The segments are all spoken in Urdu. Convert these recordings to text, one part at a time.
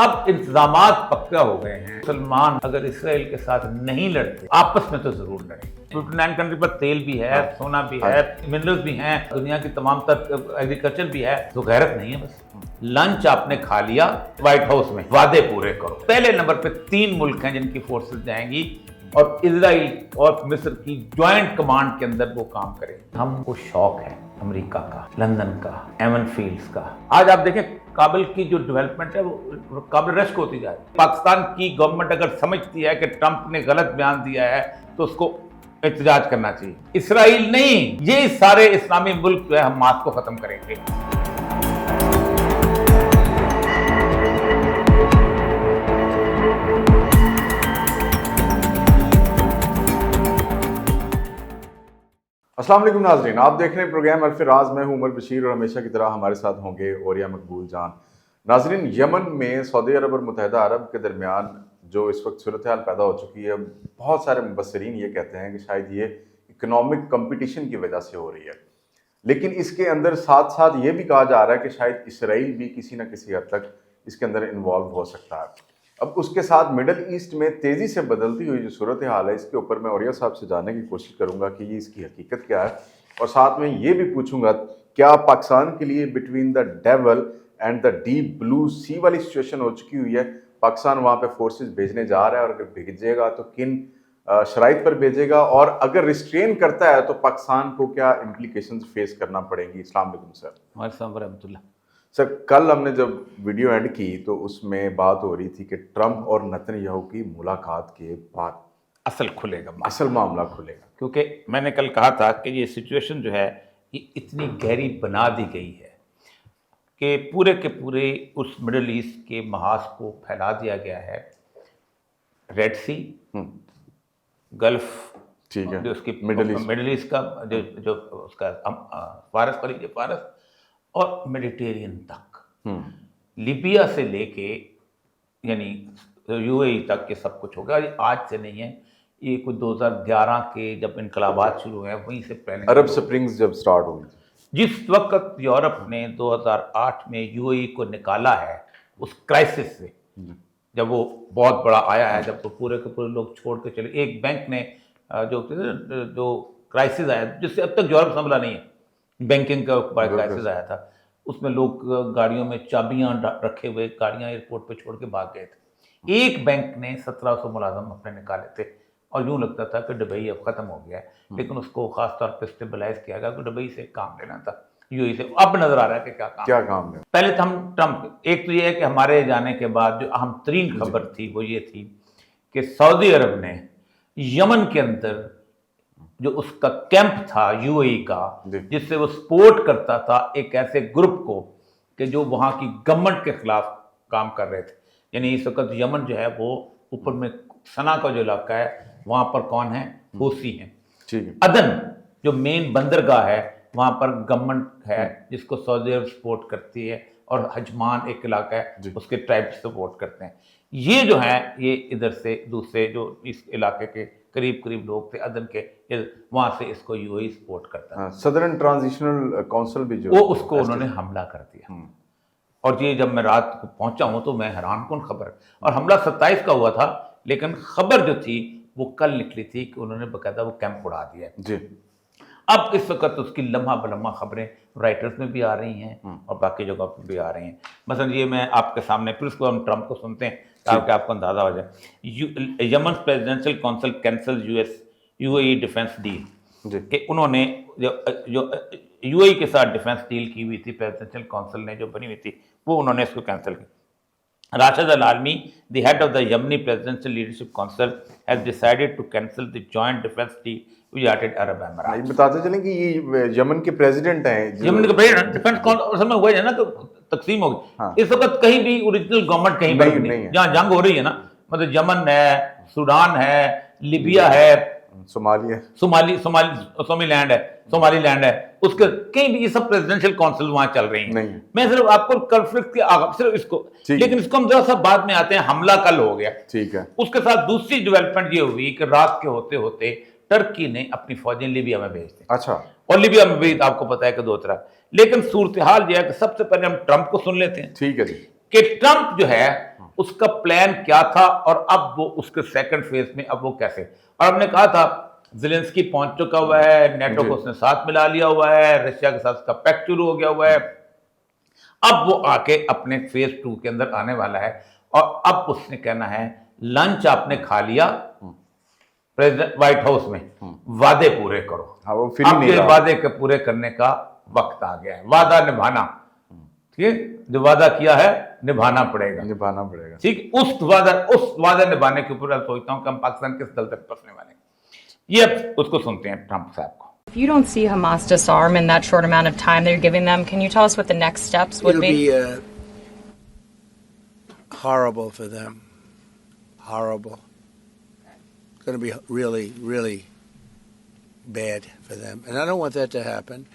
اب انتظامات پکا ہو گئے ہیں. مسلمان اگر اسرائیل کے ساتھ نہیں لڑتے آپس میں تو ضرور لڑیں. 59 کنٹری پر تیل بھی ہے, سونا بھی ہے, منرلز بھی ہیں, دنیا کی تمام تر ایگریکلچر بھی ہے. تو غیرت نہیں ہے. بس لنچ آپ نے کھا لیا وائٹ ہاؤس میں, وعدے پورے کرو. پہلے نمبر پہ 3 ملک ہیں جن کی فورسز جائیں گی اور اسرائیل اور مصر کی جوائنٹ کمانڈ کے اندر وہ کام کریں. ہم کو شوق ہے امریکہ کا, لندن کا, ایمن فیلڈز کا. آج آپ دیکھیں کابل کی جو ڈیولپمنٹ ہے وہ قابل رشک ہوتی جا رہی ہے. پاکستان کی گورنمنٹ اگر سمجھتی ہے کہ ٹرمپ نے غلط بیان دیا ہے تو اس کو احتجاج کرنا چاہیے. اسرائیل نہیں, یہ سارے اسلامی ملک جو ہے حماس کو ختم کریں گے. السلام علیکم ناظرین, آپ دیکھ رہے ہیں پروگرام الف راز. میں ہوں عمر بشیر اور ہمیشہ کی طرح ہمارے ساتھ ہوں گے اوریا مقبول جان. ناظرین, یمن میں سعودی عرب اور متحدہ عرب کے درمیان جو اس وقت صورتحال پیدا ہو چکی ہے, بہت سارے مبصرین یہ کہتے ہیں کہ شاید یہ اکنامک کمپٹیشن کی وجہ سے ہو رہی ہے. لیکن اس کے اندر ساتھ ساتھ یہ بھی کہا جا رہا ہے کہ شاید اسرائیل بھی کسی نہ کسی حد تک اس کے اندر انوالو ہو سکتا ہے. اب اس کے ساتھ مڈل ایسٹ میں تیزی سے بدلتی ہوئی جو صورتحال ہے, اس کے اوپر میں اوریا صاحب سے جاننے کی کوشش کروں گا کہ یہ اس کی حقیقت کیا ہے, اور ساتھ میں یہ بھی پوچھوں گا کیا پاکستان کے لیے between the devil and the deep blue sea والی سچویشن ہو چکی ہوئی ہے. پاکستان وہاں پہ فورسز بھیجنے جا رہا ہے, اور اگر بھیجے گا تو کن شرائط پر بھیجے گا, اور اگر ریسٹرین کرتا ہے تو پاکستان کو کیا امپلیکیشنز فیس کرنا پڑیں گی. السلام علیکم سر. وعلیکم السلام ورحمۃ اللہ. سر, کل ہم نے جب ویڈیو اینڈ کی تو اس میں بات ہو رہی تھی کہ ٹرمپ اور نتن یاہو کی ملاقات کے بعد اصل کھلے گا, اصل معاملہ کھلے گا. کیونکہ میں نے کل کہا تھا کہ یہ سچویشن جو ہے یہ اتنی گہری بنا دی گئی ہے کہ پورے کے پورے اس مڈل ایسٹ کے محاذ کو پھیلا دیا گیا ہے. ریڈ سی, گلف, ٹھیک ہے, جو اس کی مڈل ایسٹ کا جو اس کا فارس, خلیج فارس, اور میڈیٹیرین تک, لیبیا سے لے کے یعنی یو اے ای تک کے سب کچھ ہو گیا. آج سے نہیں ہے, یہ کوئی 2011 کے جب انقلابات شروع ہوئے وہیں سے پہلے, عرب سپرنگز جب سٹارٹ ہوئی, جس وقت یورپ نے 2008 میں یو اے ای کو نکالا ہے اس کرائسس سے, جب وہ بہت بڑا آیا ہے, جب وہ پورے کے پورے لوگ چھوڑ کے چلے. ایک بینک نے جو کرائسس آیا جس سے اب تک یورپ سنبھلا نہیں ہے, بینکنگ کا کرائسس آیا تھا, اس میں لوگ گاڑیوں میں چابیاں رکھے ہوئے گاڑیاں ایئرپورٹ پہ چھوڑ کے بھاگ گئے تھے. ایک بینک نے 1700 ملازم اپنے نکالے تھے, اور یوں لگتا تھا کہ دبئی اب ختم ہو گیا ہے, لیکن اس کو خاص طور پہ اسٹیبلائز کیا گیا کہ دبئی سے کام لینا تھا, یو اے ای سے. اب نظر آ رہا ہے کہ کیا کام ہے. پہلے تو ہم ٹرمپ, ایک تو یہ ہے کہ ہمارے جانے کے بعد جو اہم ترین خبر تھی وہ یہ تھی کہ سعودی عرب نے یمن کے اندر جو اس کا کیمپ تھا یو اے ای کا, جس سے وہ سپورٹ کرتا تھا ایک ایسے گروپ کو کہ جو وہاں کی گورنمنٹ کے خلاف کام کر رہے تھے. یعنی اس وقت یمن جو ہے وہ اوپر میں سنا کا جو علاقہ ہے وہاں پر کون ہے, حوثی ہیں. عدن جو مین بندرگاہ ہے وہاں پر گورنمنٹ ہے جس کو سعودی عرب سپورٹ کرتی ہے, اور حجمان ایک علاقہ ہے اس کے ٹرائب سپورٹ کرتے ہیں. یہ جو ہیں یہ ادھر سے دوسرے جو اس علاقے کے قریب لوگ تھے عدن کے, وہاں سے اس کو یو اے ای سپورٹ کرتا ہے. صدرن ٹرانزیشنل کونسل بھی جو وہ اس کو انہوں نے حملہ کر دیا. اور یہ جب میں رات کو پہنچا ہوں تو میں حیران کن خبر, اور حملہ 27 کا ہوا تھا, لیکن خبر جو تھی وہ کل نکلی تھی کہ انہوں نے باقاعدہ وہ کیمپ اڑا دیا ہے. اب اس وقت اس کی لمحہ بلمحہ خبریں رائٹرز میں بھی آ رہی ہیں اور باقی جگہ پہ بھی آ رہی ہیں. مثلا یہ میں آپ کے سامنے, پھر اس کو ہم ٹرمپ کو سنتے ہیں تاکہ آپ کو اندازہ ہو جائے. Yemen presidential council cancel U A E defence deal, کہ انہوں نے جو یو اے ای کے ساتھ ڈیفینس ڈیل کی ہوئی تھی پریزیڈنشل کونسل نے جو بنی ہوئی تھی, وہ انہوں نے اس کو کینسل کی. Rashid العالمی, the head of the Yemeni Presidential Leadership Council, has decided to cancel the joint defense deal with United Arab Emirates. بتاتے چلیں کہ یہ یمن کے پریزیڈنٹ ہیں, یمن کے پریزیڈنٹ ڈیفینس کونسل میں ہوا ہے نا کہ تقسیم ہو گئی. اس وقت کہیں بھی اوریجنل گورنمنٹ کہیں پر نہیں ہے. جہاں جنگ ہو رہی ہے نا, مطلب یمن ہے, سوڈان ہے, لیبیا ہے, سومالی لینڈ ہے, اس کے کہیں بھی یہ سب پریزیڈنشیل کونسل وہاں چل رہی ہیں. میں صرف آپ کو کنفلکٹ کے آغاز صرف اس کو, لیکن اس کو ہم ذرا سا بعد میں آتے ہیں. حملہ کل ہو گیا, ٹھیک ہے. اس کے ساتھ دوسری ڈیولپمنٹ یہ ہوئی کہ رات کے ہوتے ہوتے ٹرکی نے اپنی فوجیں لیبیا میں بھیج دی. اچھا, اور لیبیا میں بھی آپ کو پتا ہے کہ 2 طرح. لیکن صورتحال یہ ہے کہ سب سے پہلے ہم ٹرمپ کو سن لیتے ہیں, ٹھیک ہے جی, کہ ٹرمپ جو ہے اس کا پلان کیا تھا اور اب وہ اس کے سیکنڈ فیز میں اب وہ کیسے. اور ہم نے کہا تھا زیلنسکی پہنچ چکا ہوا ہے, نیٹو کو اس نے ساتھ ملا لیا ہوا ہے, رشیا کے ساتھ اس کا پیکٹ شروع ہو گیا ہوا ہے, اب وہ آ کے اپنے فیز 2 کے اندر آنے والا ہے. اور اب اس نے کہنا ہے لنچ آپ نے کھا لیا وائٹ ہاؤس میں, وعدے پورے کرو. وہ فری اب نہیں یہ رہا. وعدے کے پورے کرنے کا وقت آ گیا ہے, وعدہ نبھانا. ٹھیک ہے, جو وعدہ کیا ہے نبھانا پڑے گا. نبھانا پڑے گا. ٹھیک, اس وعدہ نبھانے کے اوپر میں سوچتا ہوں کہ ہم پاکستان کس دل تک پہنچنے والے ہیں. یہ اب اس کو سنتے ہیں ٹرمپ صاحب کو. If you don't see Hamas disarm in that short amount of time that you're giving them, can you tell us what the next steps would be? It'll be horrible for them. Horrible. It's going to be really, really bad for them. And I don't want that to happen.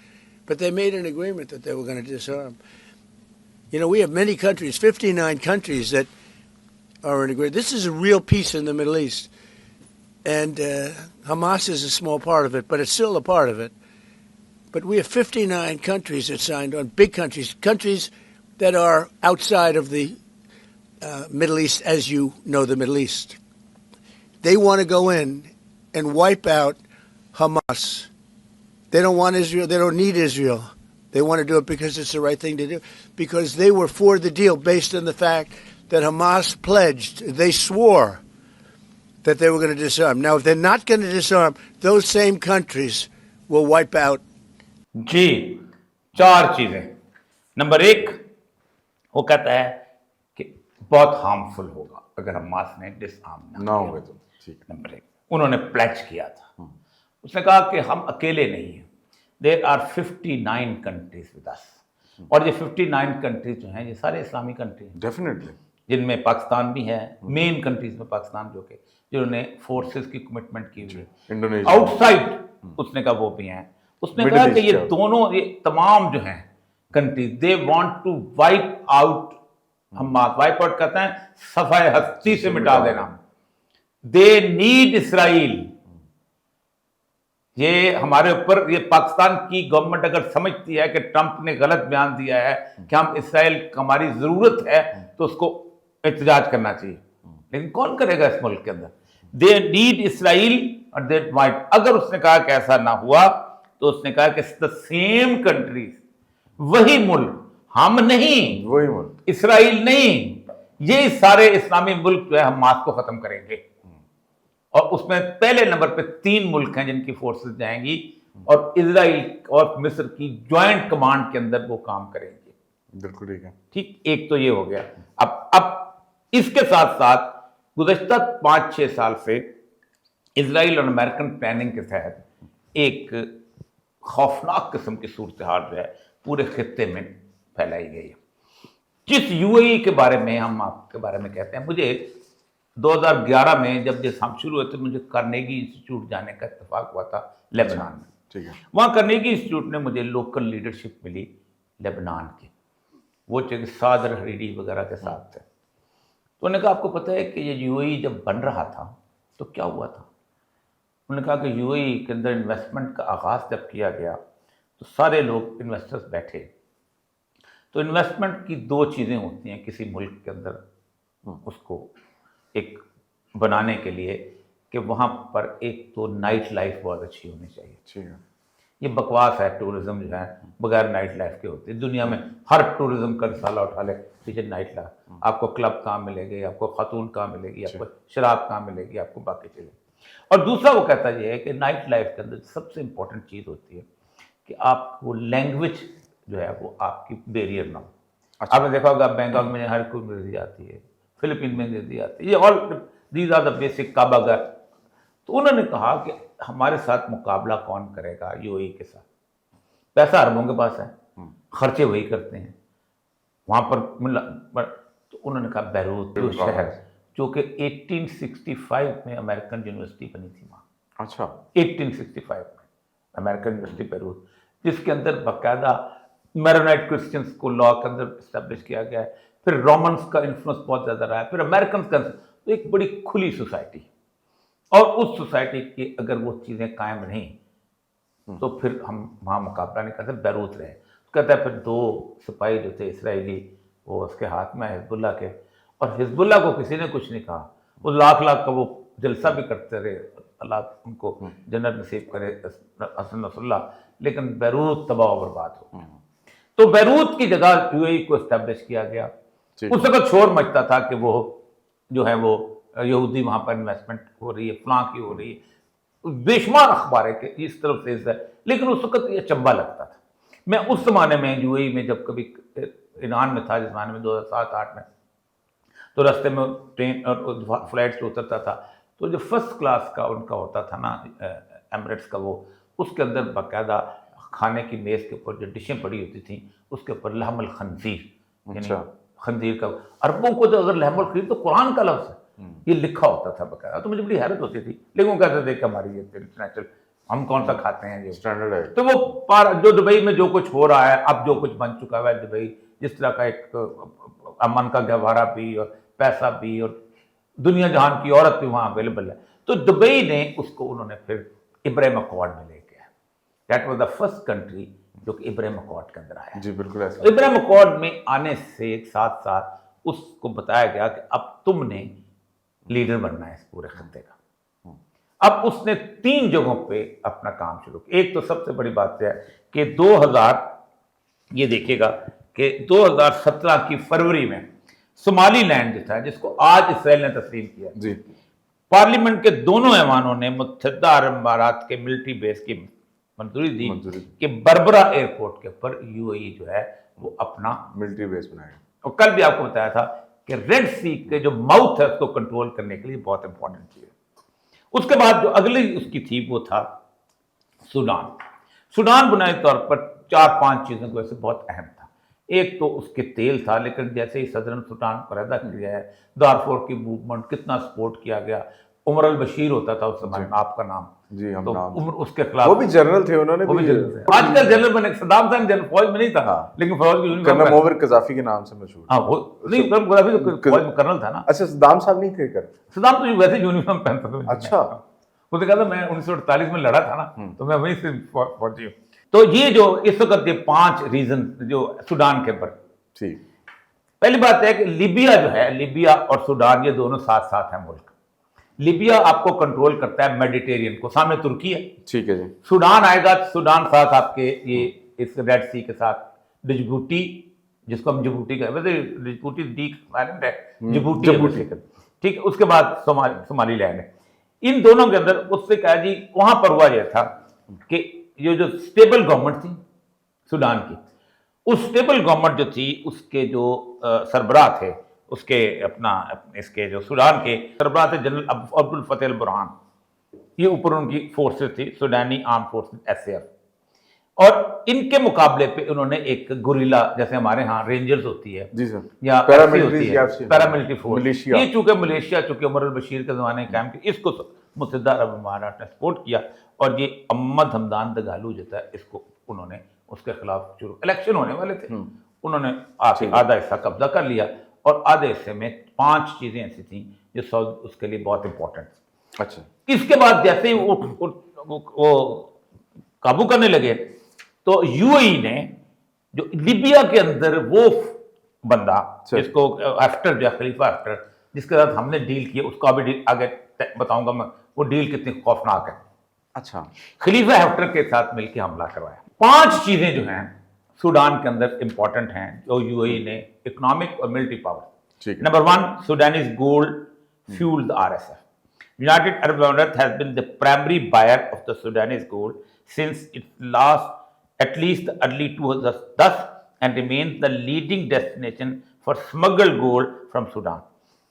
But they made an agreement that they were going to disarm. You know, we have many countries, 59 countries that are in agreement. This is a real peace in the Middle East. And Hamas is a small part of it, but it's still a part of it. But we have 59 countries that signed on, big countries, countries that are outside of the Middle East, as you know the Middle East. They want to go in and wipe out Hamas. They don't want Israel. They don't need Israel. They want to do it because it's the right thing to do, because they were for the deal based on the fact that Hamas pledged, they swore that they were going to disarm. Now, if they're not going to disarm, those same countries will wipe out. جی, 4 چیزیں. نمبر 1, وہ کہتا ہے کہ بہت ہارمفل ہوگا اگر حماس نے ڈس آرم نہ ہوئے تو. ٹھیک. نمبر 1, انہوں نے پلیچ کیا تھا. اس نے کہا کہ ہم اکیلے نہیں ہیں. There are 59 countries with us. اور یہ 59 کنٹریز جو ہیں یہ سارے اسلامی کنٹری ہیں, ڈیفینیٹلی, جن میں پاکستان بھی ہے. مین کنٹریز میں پاکستان جو کہ جنہوں نے فورسز کی کمٹمنٹ کی ہوئی ہے. انڈونیشیا, آؤٹ سائڈ اس نے کہا وہ بھی ہیں. اس نے کہا کہ یہ دونوں, یہ تمام جو ہیں countries, they want to wipe out Hamas. Wipe out کہتے ہیں صفحہ ہستی سے مٹا دینا. They need Israel. یہ ہمارے اوپر, یہ پاکستان کی گورنمنٹ اگر سمجھتی ہے کہ ٹرمپ نے غلط بیان دیا ہے کہ ہم اسرائیل ہماری ضرورت ہے تو اس کو احتجاج کرنا چاہیے, لیکن کون کرے گا اس ملک کے اندر؟ دے نیڈ اسرائیل اور دے وائٹ. اگر اس نے کہا کہ ایسا نہ ہوا تو اس نے کہا کہ the same countries, وہی ملک, ہم نہیں, وہی ملک, اسرائیل نہیں, یہ سارے اسلامی ملک جو ہے حماس کو ختم کریں گے. اور اس میں پہلے نمبر پہ 3 ملک ہیں جن کی فورسز جائیں گی اور اسرائیل اور مصر کی جوائنٹ کمانڈ کے اندر وہ کام کریں گے. بالکل ٹھیک ہے. ٹھیک, ایک تو یہ ہو گیا. اب اس کے ساتھ ساتھ گزشتہ 5-6 سال سے اسرائیل اور امریکن پلاننگ کے تحت ایک خوفناک قسم کی صورتحال جو ہے پورے خطے میں پھیلائی گئی ہے. جس یو اے ای کے بارے میں ہم آپ کے بارے میں کہتے ہیں, مجھے 2011 میں جب ہم شروع ہوئے تھے مجھے کرنیگی انسٹیٹیوٹ جانے کا اتفاق ہوا تھا لیبنان میں. ٹھیک ہے. وہاں کرنیگی انسٹیٹیوٹ نے مجھے لوکل لیڈرشپ ملی لیبنان کی, وہ چاہے صادر حریری وغیرہ کے ساتھ تھے. تو انہوں نے کہا آپ کو پتہ ہے کہ یہ یو اے ای جب بن رہا تھا تو کیا ہوا تھا؟ انہوں نے کہا کہ یو اے ای کے اندر انویسٹمنٹ کا آغاز جب کیا گیا تو سارے لوگ انویسٹرز بیٹھے. تو انویسٹمنٹ کی 2 چیزیں ہوتی ہیں کسی ملک کے اندر اس کو ایک بنانے کے لیے, کہ وہاں پر ایک تو نائٹ لائف بہت اچھی ہونی چاہیے. ٹھیک ہے. یہ بکواس ہے, ٹورزم جو ہے بغیر نائٹ لائف کے ہوتی ہے. دنیا میں ہر ٹورزم کا رسالہ اٹھا لے پیچھے نائٹ لائف. آپ کو کلب کہاں ملے گی, آپ کو خاتون کہاں ملے گی, آپ کو شراب کہاں ملے گی, آپ کو باقی چیزیں. اور دوسرا وہ کہتا یہ ہے کہ نائٹ لائف کے اندر سب سے امپورٹنٹ چیز ہوتی ہے کہ آپ کو لینگویج جو ہے وہ آپ کی بیریئر نہ ہو. آپ نے دیکھا ہوگا بینکاک میں ہر کوئی انگریزی آتی ہے, فلپین میں انگریزی آتی ہے, یہ all these are the basic کعبہ گھر. تو انہوں نے کہا کہ ہمارے ساتھ مقابلہ کون کرے گا یو اے ای کے ساتھ؟ پیسہ عربوں کے پاس ہے, خرچے وہی کرتے ہیں وہاں پر. تو انہوں نے کہا بیروت جو شہر جو کہ 1865 میں امریکن یونیورسٹی بنی تھی وہاں. اچھا. 1865 میں امریکن یونیورسٹی بیروت, جس کے اندر باقاعدہ میرونائٹ کرسچنس کو لا کے اندر اسٹیبلش کیا گیا ہے. پھر رومنس کا انفلوئنس بہت زیادہ رہا ہے, پھر امریکنس کا. تو ایک بڑی کھلی سوسائٹی, اور اس سوسائٹی کی اگر وہ چیزیں قائم رہیں تو پھر ہم وہاں مقابلہ نہیں کرتے. بیروت رہے. کہتا ہے پھر 2 سپاہی جو تھے اسرائیلی وہ اس کے ہاتھ میں حزب اللہ کے, اور حزب اللہ کو کسی نے کچھ نہیں کہا. وہ لاکھ کا وہ جلسہ بھی کرتے رہے, اللہ ان کو جنت نصیب کرے حسن نصر اللہ, لیکن بیروت تباہ و برباد ہو. تو بیروت کی جگہ UAE کو اسٹیبلش کیا گیا. اس وقت شور مچتا تھا کہ وہ جو ہے وہ یہودی وہاں پر انویسٹمنٹ ہو رہی ہے, فلاں کی ہو رہی ہے, بے شمار اخبار ہے کہ اس طرف سے ہے, لیکن اس وقت یہ چمبا لگتا تھا. میں اس زمانے میں UAE میں جب کبھی ایران میں تھا, جس زمانے میں 2007-8 میں, تو راستے میں ٹرین اور فلائٹ سے اترتا تھا, تو جو فرسٹ کلاس کا ان کا ہوتا تھا نا ایمریٹس کا, وہ اس کے اندر باقاعدہ کھانے کی میز کے اوپر جو ڈشیں پڑی ہوتی تھیں اس کے اوپر لحم الخنزیر, یعنی خنزیر کا. عربوں کو تو اگر لحم الخنزیر تو قرآن کا لفظ ہے, یہ لکھا ہوتا تھا باقاعدہ. تو مجھے بڑی حیرت ہوتی تھی, لیکن وہ کہتے تھے کہ ہماری یہ انٹرنیشنل, ہم کون سا کھاتے ہیں یہ اسٹینڈرڈ ہے. تو وہ جو دبئی میں جو کچھ ہو رہا ہے, اب جو کچھ بن چکا ہوا ہے دبئی, جس طرح کا ایک امن کا گہوارہ بھی اور پیسہ بھی اور دنیا جہان کی عورت بھی وہاں اویلیبل ہے. تو دبئی نے اس کو انہوں نے پھر ابراہیم اکارڈ میں لے گیا. That was the first country جو کہ ابراہیم اکارڈ کے اندر آیا. جی بالکل ایسا. ابراہیم اکارڈ میں آنے سے ساتھ ساتھ اس کو بتایا گیا کہ اب تم نے لیڈر بننا ہے اس پورے خطے کا. اب اس نے 3 جگہوں پہ اپنا کام شروع کیا. ایک تو سب سے بڑی بات ہے کہ 2000 یہ دیکھیے گا کہ 2017 کی فروری میں صومالی لینڈ جو تھا, جس کو آج اسرائیل نے تسلیم کیا, جی پارلیمنٹ کے دونوں ایوانوں نے متحدہ عرب امارات کے ملٹری بیس کی منظوری دی کہ بربرا ایئرپورٹ کے اوپر UAE جو ہے وہ اپنا ملٹری بیس بنایا. اور کل بھی آپ کو بتایا تھا کہ ریڈ سی کے جو ماؤتھ ہے اس کو کنٹرول کرنے کے لیے بہت امپورٹنٹ چیز ہے. اس کے بعد جو اگلی اس کی تھی وہ تھا سوڈان. سوڈان بنیادی طور پر 4-5 چیزوں کو ویسے بہت اہم تھا. ایک تو اس کے تیل تھا, لیکن جیسے ہی صدر سوڈان کو علیحدہ کیا ہے, دارفور کی موومنٹ کتنا سپورٹ کیا گیا. عمر البشیر ہوتا تھا اس زمانے میں, آپ کا نام, جی ہم تو نام, عمر اس کے خلاف, وہ بھی جنرل تھے, انہوں نے بھی آج کل جنرل بنے. صدام حسین جنرل فوج میں نہیں تھا, لیکن فوج کی کرنل مومر قذافی کے نام سے مشہور. ہاں وہ نہیں, قذافی تو فوج میں کرنل تھا نا. اچھا صدام صاحب نہیں تھے کر, صدام تو ویسے یونیفارم پہنتا تھا. اچھا وہ تو کہا تھا میں 1948 میں لڑا تھا نا, تو میں وہیں سے فوجی ہوں. تو یہ جو اس وقت یہ 5 ریزن جو سوڈان کے اوپر, ٹھیک. پہلی بات ہے کہ لیبیا جو ہے, لیبیا اور سوڈان یہ دونوں ساتھ ساتھ ہیں ملک. لیبیا آپ کو کنٹرول کرتا ہے میڈیٹیرین کو, سامنے ترکی ہے, ٹھیک ہے جی. سوڈان آئے گا, سوڈان ساتھ آپ کے یہ اس ریڈ سی کے ساتھ جبوٹی, جس کو ہم جبوٹی کا, ویسے جبوٹی ڈی سائلنٹ ہے, جبوٹی ٹھیک ہے. اس کے بعد صومالی لینڈ ہے. ان دونوں کے اندر اس سے کہا جی وہاں پر ہوا یہ تھا کہ یہ جو اسٹیبل گورنمنٹ تھی سوڈان کی, اس اسٹیبل گورنمنٹ جو تھی اس کے جو سربراہ تھے, اس کے اپنا اس کے جو سوڈان کے سربراہ تھے جنرل عبد الفتح البرہان, یہ اوپر ان کی فورسز تھی, سوڈانی آرم فورسز SAF. اور ان کے مقابلے پہ انہوں نے ایک گوریلا, جیسے ہمارے ہاں رینجرز ہوتی ہے جی سر, یا پیراملٹری فورس, یہ چونکہ ملیشیا چونکہ عمر البشیر کے زمانے میں قائم کی, اس کو متحدہ عرب امارات نے سپورٹ کیا. اور یہ محمد حمدان دگالو جو تھا, اس کو انہوں نے اس کے خلاف شروع, الیکشن ہونے والے تھے, انہوں نے آدھا حصہ قبضہ کر لیا, اور آدھے حصے میں 5 چیزیں ایسی تھیں جو اس کے لیے بہت امپورٹنٹ تھیں. اچھا. اس کے بعد جیسے ہی وہ قابو کرنے لگے, تو UAE نے جو لیبیا کے اندر وہ بندہ جس کو ہفٹر جو خلیفہ ہفٹر, جس کے ساتھ ہم نے ڈیل کی, اس کو ابھی آگے بتاؤں گا میں وہ ڈیل کتنی خوفناک ہے. اچھا. خلیفہ ہفٹر کے ساتھ مل کے حملہ کروایا. 5 چیزیں جو ہیں سوڈان کے اندر امپورٹنٹ ہیں جو UAE نے, اکنامک اور military power. Number 1, Sudanese gold fueled the RSF. United Arab Emirates has been the primary buyer of the Sudanese gold since its last at least early 2010 and remains the leading destination for smuggled gold from Sudan.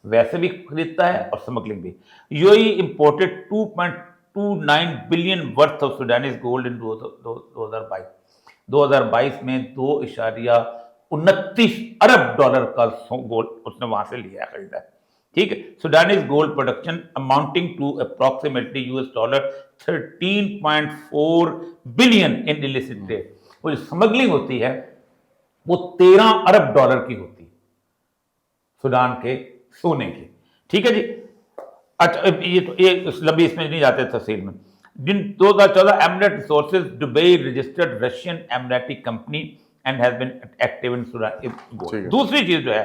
ویسے بھی خریدتا ہے اور سمگلنگ بھی. UAE imported 2.29 billion worth of Sudanese gold in 2022. 2022 میں $2.29 ارب کا گولڈ اس نے وہاں سے لیا ہے, خریدا ہے. ٹھیک ہے. Sudanese gold production amounting to approximately $13.4 billion in illicit trade. وہ جو سمگلنگ ہوتی ہے وہ $13 ارب کی ہوتی ہے سوڈان کے سونے کی. ٹھیک ہے جی. اچھا یہ لمبی اس میں نہیں جاتے تفصیل میں. 2014 Emirate Resources Dubai registered Russian Emirati company and has been active in Sudan. دوسری چیز جو ہے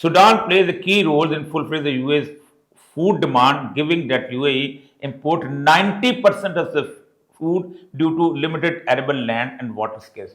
Sudan plays a key role in fulfilling the UAE's food demand, given that UAE import 90% of the food due to limited arable land and water scarce.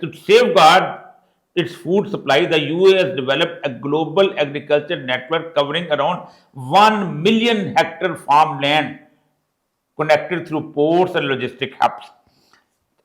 To safeguard its food supply, the UAE has developed a global agriculture network covering around 1 million hectare farmland connected through ports and logistic hubs.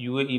UAE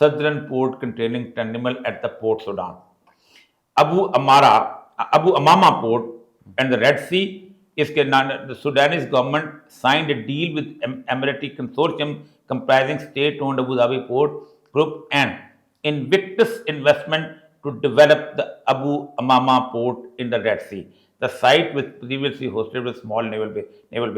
southern port containing terminal at the Port Sudan. Abu Amama port and the Red Sea. The Sudanese government signed a deal with Emirati consortium comprising state-owned Abu Dhabi Port Group and Invictus Investment to develop the Abu Amama port in the Red Sea. The site which previously hosted a small naval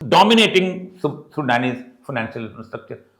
dominating Sudanese financial infrastructure.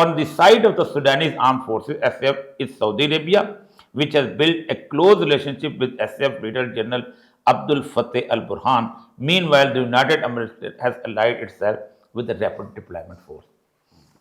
on the side of the Sudanese armed forces SAF is Saudi Arabia, which has built a close relationship with SAF leader General Abdul Fattah al-Burhan. Meanwhile, the United Emirates has allied itself with the Rapid Deployment Force.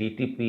TTP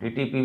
TTP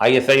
ISIS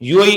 UAE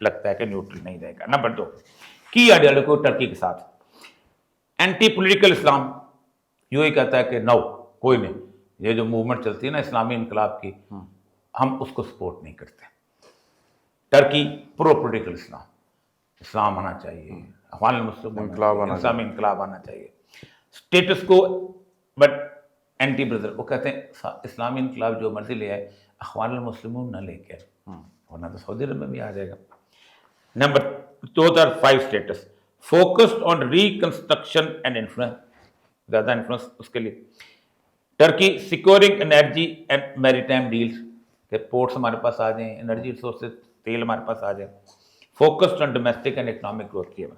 لگتا ہے کہ نیوٹرل نہیں رہے گا. نمبر 2 کی آئیڈیالوجی ٹرکی کے ساتھ اینٹی پولیٹیکل اسلام. یو اے کہتا ہے کہ نو کوئی نہیں, یہ جو موومنٹ چلتی ہے نا اسلامی انقلاب کی, ہم اس کو سپورٹ نہیں کرتے. ٹرکی پرو پولیٹیکل اسلام, اسلام آنا چاہیے, اخوان المسلمون اسلامی انقلاب آنا چاہیے, اسٹیٹس کو بٹ اینٹی برادر. وہ کہتے ہیں اسلامی انقلاب جو مرضی لے آئے, اخوان المسلمون نہ لے کے, ورنہ تو سعودی عرب میں بھی آ جائے گا. Number 2005 states focused on reconstruction and influence, زیادہ انفلوئنس اس کے لیے. Turkey securing energy and maritime deals, کہ پورٹس ہمارے پاس آ جائیں, انرجی ریسورسز تیل ہمارے پاس آ جائے. Focused on domestic and economic growth کیا.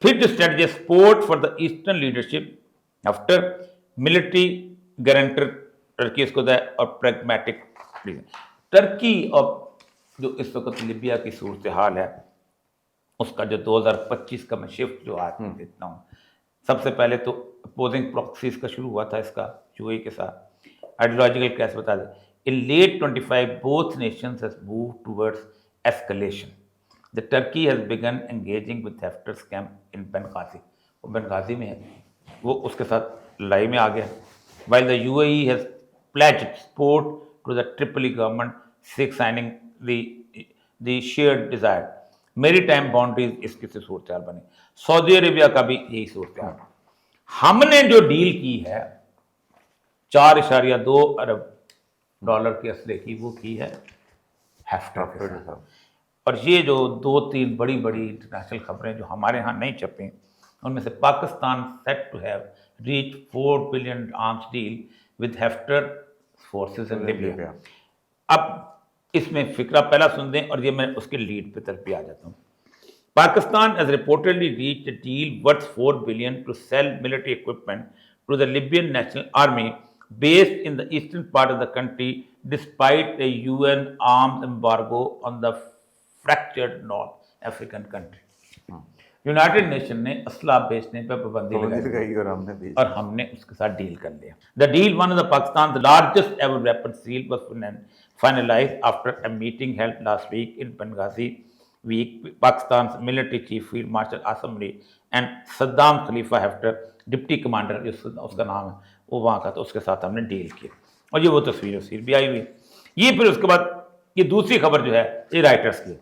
پھر strategy support for the eastern leadership after military guarantor Turkey اس کو دے, اور پریگمیٹک. ٹرکی اور جو اس وقت لیبیا کی صورتحال ہے اس کا جو 2025 کا میں شفٹ جو آج میں دیکھتا ہوں, سب سے پہلے تو اپوزنگ پراکسیز کا شروع ہوا تھا اس کا یو اے کے ساتھ. آئیڈیالوجیکل کیس بتا دیں. In late 25, both nations has moved towards escalation. The Turkey has begun engaging with Haftar's camp in Benghazi. وہ بنغازی میں ہے, وہ اس کے ساتھ لڑائی میں آ گیا. While the UAE has pledged support to the Tripoli government, signing the shared desire. Maritime boundaries اس کی سے صورتحال بنی. سعودی عربیہ کا بھی یہی صورتحال. ہم نے جو ڈیل کی ہے 4.2 ارب ڈالر کے اسلحے کی, وہ کی ہے ہیفٹر کے ساتھ. اور یہ جو 2-3 بڑی بڑی انٹرنیشنل خبریں جو ہمارے ہاں نہیں چھپیں, ان میں سے Pakistan set to have reach $4 billion arms deal with Haftar forces in Libya. اب اس میں فکرہ پہلا سن دیں اور یہ میں اس کے لیڈ پہ طرف بھی آ جاتا ہوں. Pakistan has reportedly reached a deal worth $4 billion to sell military equipment to the Libyan National Army based in the eastern part of the country despite a UN arms embargo on the fractured North African country. United nation نے اسلحہ بیچنے پہ پابندی لگائی اور ہم نے اس کے ساتھ ڈیل کر لیا. The deal, one of the Pakistan's largest ever weapons deal, was finalized after a meeting held last week in Benghazi. Pakistan's military chief Field Marshal Asim Munir and Saddam Khalifa Haftar, deputy commander اس کا نام ہے, وہ وہاں کا, تو اس کے ساتھ ہم نے ڈیل کی. اور یہ وہ تصویر بھی آئی ہوئی. یہ پھر اس کے بعد یہ دوسری خبر جو ہے یہ رائٹرز کی,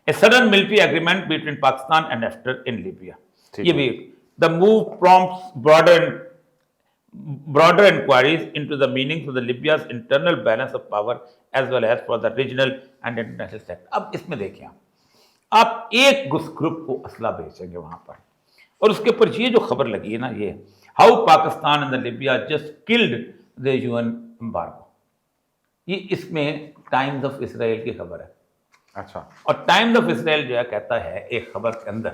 A sudden military agreement between Pakistan and Haftar in Libya. یہ بھی the move prompts broader inquiries into the meanings of the Libya's internal balance of power as well as for the regional and international sector. اب اس میں دیکھیں آپ ایک گروپ کو اسلحہ بیچیں گے وہاں پر, اور اس کے اوپر یہ جو خبر لگی ہے نا, یہ how Pakistan and the Libya just killed the UN embargo. یہ اس میں ٹائمز آف اسرائیل کی خبر ہے. اچھا, اور ٹائمز آف اسرائیل جو ہے کہتا ہے ایک خبر کے اندر,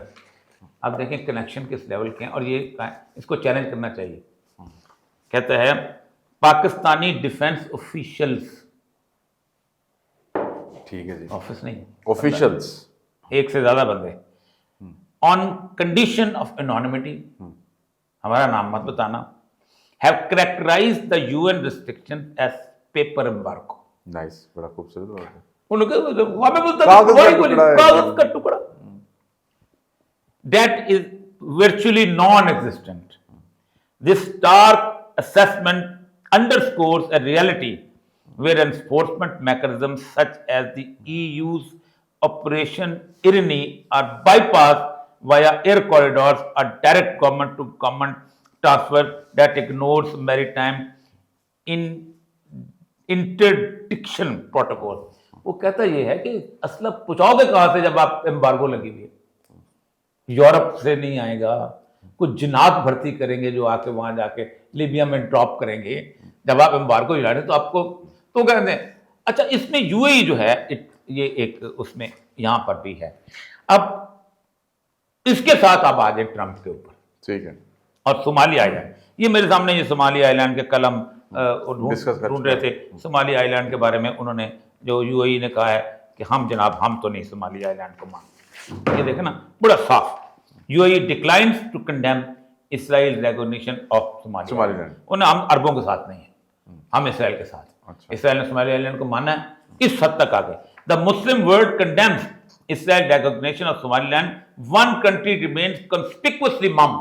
آپ دیکھیں کنیکشن کس لیول کے ہیں, اور یہ اس کو چیلنج کرنا چاہیے. کہتا ہے پاکستانی ڈیفینس آفیشلز, ٹھیک ہے جی, آفس نہیں, آفیشلز, ایک سے زیادہ بندے, آن کنڈیشن آف انانیمٹی, ہمارا نام مت بتانا, have characterised the UN restrictions as paper embargo. Nice, بڑا خوبصورت بات ہے. کاغذ کا ٹکڑا that is virtually non-existent. This stark assessment underscores a reality where enforcement mechanisms such as the EU's Operation Irini are bypassed via air corridors or direct government to government transfer that ignores maritime interdiction protocol. وہ کہتا یہ ہے کہ اسلحہ پہنچاؤ گے کہاں سے جب آپ ایمبارگو لگی ہوئی ہے؟ یورپ سے نہیں آئے گا, کچھ جنات بھرتی کریں گے جو آ کے وہاں جا کے لیبیا میں ڈراپ کریں گے جب آپ ایمبارگو ہلا رہے ہیں, تو آپ کو تو کہتے ہیں. اچھا, اس میں یو اے ای جو ہے یہ ایک اس میں یہاں پر بھی ہے. اب اس کے ساتھ آپ آ جائیں ٹرمپ کے اوپر, ٹھیک ہے, اور صومالی آئی لینڈ. یہ میرے سامنے یہ صومالی آئی لینڈ کے کلم ڈھونڈ رہے تھے. صومالی آئی لینڈ کے بارے میں انہوں نے جو یو اے ای نے کہا ہے کہ ہم جناب ہم تو نہیں صومالی آئی لینڈ کو مانتے. یہ دیکھیں نا بڑا صاف, U A E declines to condemn Israel recognition of Somaliland. انہیں ہم عربوں کے ساتھ نہیں ہیں, ہم اسرائیل کے ساتھ. اسرائیل نے صومالی آئی لینڈ کو مانا ہے, اس حد تک آ گئے. The Muslim world condemns Israel recognition of Somaliland. One country remains conspicuously mum.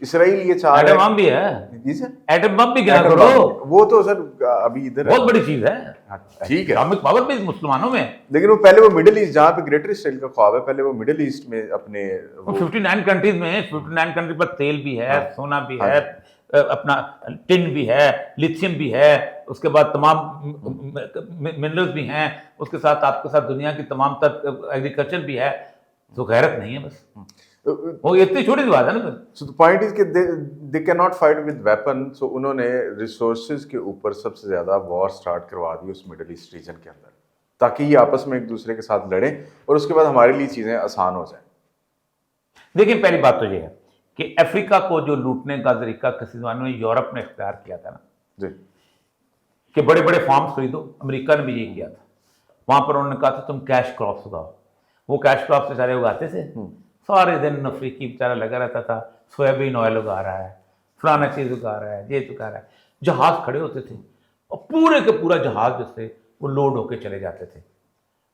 اسرائیل یہ چاہ ایٹم رہا بم بھی ہے، جی سر، ایٹم بم بھی گنا ایٹم کرو، بم، وہ تو سر ابھی ادھر بہت بڑی چیز ہے، ٹھیک ہے، اسلامک پاور بھی مسلمانوں میں ہے۔ لیکن وہ پہلے وہ مڈل ایسٹ جہاں پہ گریٹر اسرائیل کا خواب ہے، پہلے وہ مڈل ایسٹ میں اپنے 59 کنٹریز میں، 59 کنٹری پر تیل بھی ہے، سونا بھی ہے، اپنا ٹن بھی ہے، لیتھیم بھی ہے، اس کے بعد تمام منرلز بھی ہیں، اس کے ساتھ آپ کے ساتھ دنیا کی تمام تر ایگریکلچر بھی ہے، تو غیرت نہیں ہے بس، وہ اتنی چھوٹی سی بات ہے نا۔ سو the point is کہ they cannot fight with weapon، so انہوں نے ریسورسز کے اوپر سب سے زیادہ وار سٹارٹ کروا دی اس مڈل ایسٹ ریجن کے اندر، تاکہ یہ آپس میں ایک دوسرے کے ساتھ لڑیں اور اس کے بعد ہمارے لیے چیزیں آسان ہو جائیں۔ دیکھیں پہلی بات تو یہ ہے کہ افریقہ کو جو لوٹنے کا طریقہ کسی زمانے میں یورپ نے اختیار کیا تھا نا، جی کہ بڑے بڑے فارمز خریدو، امریکہ نے بھی یہ کیا تھا، وہاں پر انہوں نے کہا تھا تم کیش کراپس اگاؤ، وہ کیش کراپس بیچارے اگاتے تھے، سارے دن افریقی بیچارہ لگا رہتا تھا، سویابین آئل اگا رہا ہے، فلانا چیز اگا رہا ہے، یہ اگا رہا ہے، جہاز کھڑے ہوتے تھے اور پورے کے پورا جہاز جو تھے وہ لوڈ ہو کے چلے جاتے تھے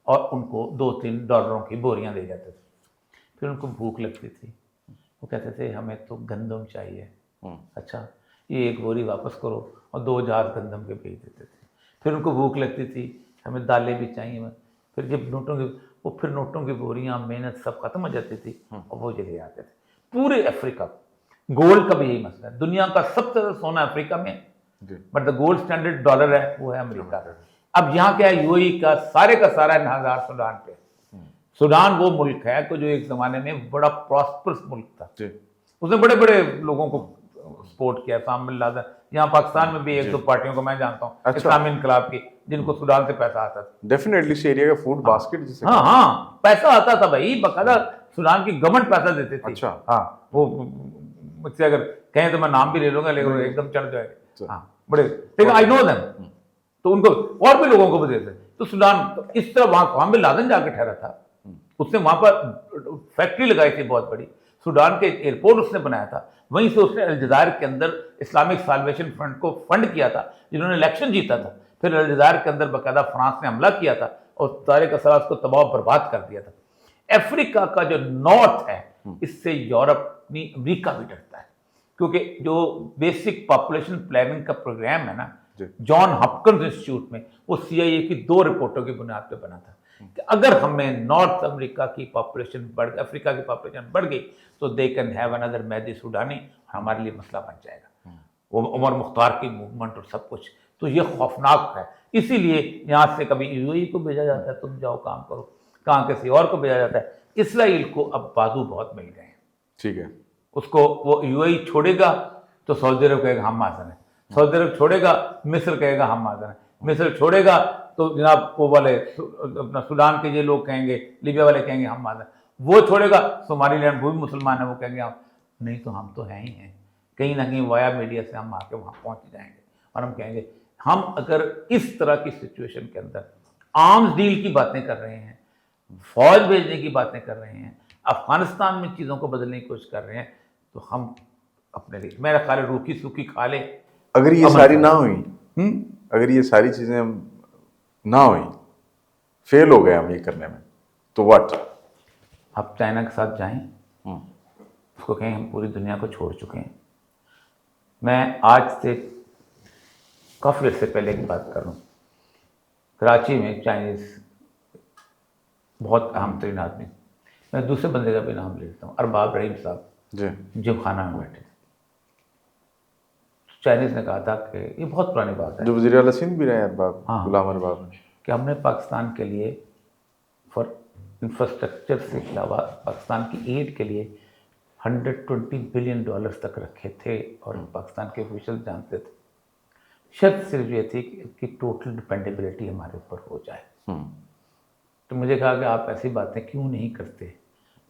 اور ان کو $2-3 کی بوریاں دے جاتے تھے، پھر ان کو بھوک لگتی تھی، وہ کہتے تھے ہمیں تو گندم چاہیے، اچھا یہ ایک بوری واپس کرو، اور 2 جہاز گندم کے بھیج دیتے تھے، پھر ان کو بھوک لگتی تھی ہمیں دالیں بھی چاہیے، پھر جب نوٹوں کی بوریاں محنت سب ختم ہو جاتی تھی اور وہ چلے جاتے تھے۔ پورے افریقہ گولڈ کا بھی یہی مسئلہ ہے، دنیا کا سب سے زیادہ سونا افریقہ میں ہے، but the gold standard dollar ہے وہ ہے امریکہ۔ اب یہاں کیا ہے، UAE کا سارا انحصار سوڈان پہ۔ سوڈان وہ ملک ہے کہ جو ایک زمانے میں بڑا پراسپرس ملک تھا، اس نے بڑے بڑے لوگوں کو سپورٹ کیا، اسامہ بن لادن، یہاں پاکستان میں بھی 1-2 پارٹیوں کو میں جانتا ہوں اسلامی انقلاب کی، جن کو سوڈان سے پیسہ آتا تھا، ڈیفینیٹلی اس ایریا کا فوڈ باسکٹ جسے ہاں پیسہ آتا تھا بھائی، باقاعدہ سوڈان کی گورنمنٹ پیسہ دیتے تھے۔ اچھا ہاں وہ مجھ سے اگر کہیں تو میں نام بھی لے لوں گا، لیکن ایک دم چڑھ جائے گا، ہاں بڑے، لیکن آئی نو دیم، تو ان کو اور بھی لوگوں کو بھی دیتے، تو سوڈان اس طرح وہاں بن لادن جا کے ٹھہرا تھا، اس نے وہاں پر فیکٹری لگائی تھی بہت بڑی، سوڈان کے ایئرپورٹ اس نے بنایا تھا، وہیں سے اس نے الجزائر کے اندر اسلامک سالویشن فرنٹ کو فنڈ کیا تھا، جنہوں نے الیکشن جیتا تھا، پھر الجزائر کے اندر باقاعدہ فرانس نے حملہ کیا تھا اور سارے کا سارا اس کو تباہ و برباد کر دیا تھا۔ افریقہ کا جو نارتھ ہے اس سے یورپ امریکہ بھی ڈرتا ہے، کیونکہ جو بیسک پاپولیشن پلاننگ کا پروگرام ہے نا جان ہاپکنز انسٹیٹیوٹ میں، وہ CIA کی 2 رپورٹوں کی بنیاد پہ بنا تھا کہ اگر ہمیں نارتھ امریکہ کی پاپولیشن افریقہ کی پاپولیشن بڑھ گئی تو دے کین ہیو انادر مہدی سوڈانی، ہمارے لیے مسئلہ بن جائے گا، وہ عمر مختار کی موومنٹ اور سب کچھ، تو یہ خوفناک ہے۔ اسی لیے یہاں سے کبھی UAE کو بھیجا جاتا ہے تم جاؤ کام کرو، کہاں کسی اور کو بھیجا جاتا ہے۔ اسرائیل کو اب بازو بہت مل گئے ہیں، ٹھیک ہے، اس کو وہ UAE چھوڑے گا تو سعودی عرب کہے گا ہم حاضر ہیں، سعودی عرب چھوڑے گا مصر کہے گا ہم حاضر ہیں، مصر چھوڑے گا تو جناب وہ والے اپنا سوڈان کے یہ لوگ کہیں گے، لیبیا والے کہیں گے ہم حاضر ہیں، وہ چھوڑے گا سومالی لینڈ وہ بھی مسلمان ہیں، وہ کہیں گے ہم نہیں تو ہم تو ہیں ہی ہیں، کہیں نہ کہیں وایا میڈیا سے ہم آ کے وہاں پہنچ جائیں گے اور ہم کہیں گے ہم اگر اس طرح کی سچویشن کے اندر آرمز ڈیل کی باتیں کر رہے ہیں، فوج بھیجنے کی باتیں کر رہے ہیں، افغانستان میں چیزوں کو بدلنے کی کوشش کر رہے ہیں، تو ہم اپنے لیے میرا خیال ہے روکھی سوکھی کھا لیں۔ اگر یہ ساری نہ ہوئی، اگر یہ ساری چیزیں نہ ہوئی، فیل ہو گئے ہم یہ کرنے میں، تو واٹ؟ آپ چائنا کے ساتھ جائیں، اس کو کہیں ہم پوری دنیا کو چھوڑ چکے ہیں۔ میں آج سے کافی عرصے پہلے کی بات کر رہا ہوں، کراچی میں چائنیز بہت اہم ترین آدمی، میں دوسرے بندے کا بھی نام لے لیتا ہوں، ارباب رحیم صاحب، جی جم خانہ میں بیٹھے تھے، چائنیز نے کہا تھا کہ یہ بہت پرانی بات ہے، جو وزیر اعلیٰ سندھ بھی رہے ہیں ارباب، ہاں، غلام ارباب نے، کہ ہم نے پاکستان کے لیے فار انفراسٹرکچر سے علاوہ پاکستان کی ایڈ کے لیے $120 بلین تک رکھے تھے، اور پاکستان کے آفیشل جانتے تھے، شرط صرف یہ تھی کہ اس کی ٹوٹل ڈپینڈیبلٹی ہمارے اوپر ہو جائے۔ تو مجھے کہا کہ آپ ایسی باتیں کیوں نہیں کرتے،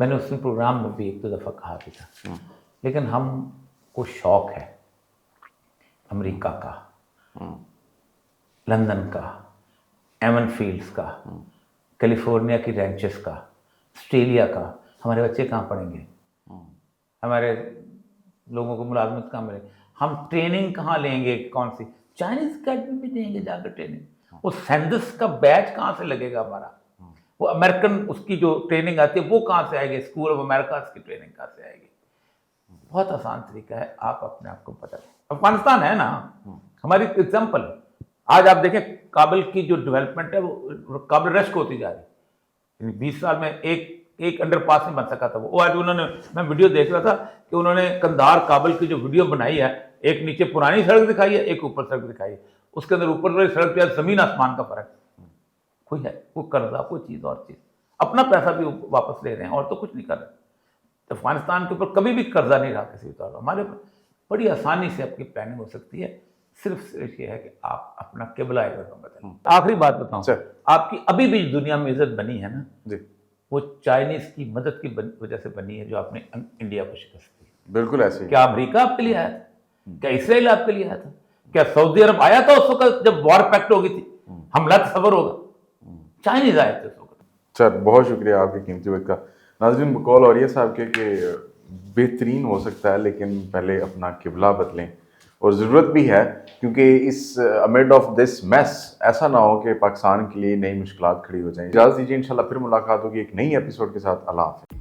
میں نے اس میں پروگرام میں بھی 1-2 دفعہ کہا بھی تھا، لیکن ہم کو شوق ہے امریکہ کا، لندن کا، ایمن فیلڈز کا، کیلیفورنیا کی رینچز کا، آسٹریلیا کا، ہمارے بچے کہاں پڑھیں گے، ہمارے لوگوں کو ملازمت کہاں ملے، ہم ٹریننگ کہاں لیں گے، کون سی چائنیز اکیڈمی میں دیں گے جا کر ٹریننگ، وہ سینڈس کا بیچ کہاں سے لگے گا ہمارا، وہ امریکن اس کی جو ٹریننگ آتی ہے وہ کہاں سے آئے گی، اسکول آف امریکہ کی ٹریننگ کہاں سے آئے گی، بہت آسان طریقہ ہے, آپ اپنے آپ کو بتا. افغانستان ہے نا ہماری ایگزامپل ہے. آج آپ دیکھیں کابل کی جو ڈیولپمنٹ ہے وہ کابل رشک ہوتی جا رہی ہے. 20 سال میں ایک انڈر پاس نہیں بن سکا تھا وہ آج انہوں نے, میں ویڈیو دیکھ رہا تھا کہ انہوں نے قندھار کابل کی جو ویڈیو بنائی ہے, ایک نیچے پرانی سڑک دکھائی ہے, ایک اوپر سڑک دکھائی ہے. اس کے اندر اوپر والی سڑک پہ زمین آسمان کا فرق کوئی ہے, وہ قرضہ کوئی چیز اور چیز, اپنا پیسہ بھی واپس لے رہے ہیں اور تو کچھ نہیں کر رہے. افغانستان کے اوپر کبھی بھی قرضہ نہیں رہا کسی طور. ہمارے بڑی آسانی سے آپ کی پلاننگ ہو سکتی ہے, صرف یہ ہے کہ آپ اپنا قبلہ بدلیں. آخری بات بتاؤں, آپ کی ابھی بھی دنیا میں عزت بنی ہے نا جی, وہ چائنیز کی مدد کی وجہ سے بنی ہے جو آپ نے انڈیا کو شکست دی. بالکل ایسے ہی. کیا امریکہ آپ کے لیے آیا تھا؟ کیا اسرائیل آپ کے لیے آیا تھا؟ کیا سعودی عرب آیا تھا اس وقت جب وار پیکٹ ہو گئی تھی؟ حملہ تصور ہوگا, چائنیز آئے تھے اس وقت. سر بہت شکریہ آپ کی قیمتی وقت کا. ناظرین بقول اور یہ صاحب کے کہ بہترین ہو سکتا ہے لیکن پہلے اپنا قبلہ بدلیں, اور ضرورت بھی ہے کیونکہ اس امڈ آف دس میس ایسا نہ ہو کہ پاکستان کے لیے نئی مشکلات کھڑی ہو جائیں. اجازت دیجیے, انشاءاللہ پھر ملاقات ہوگی ایک نئی ایپیسوڈ کے ساتھ. اللہ حافظ.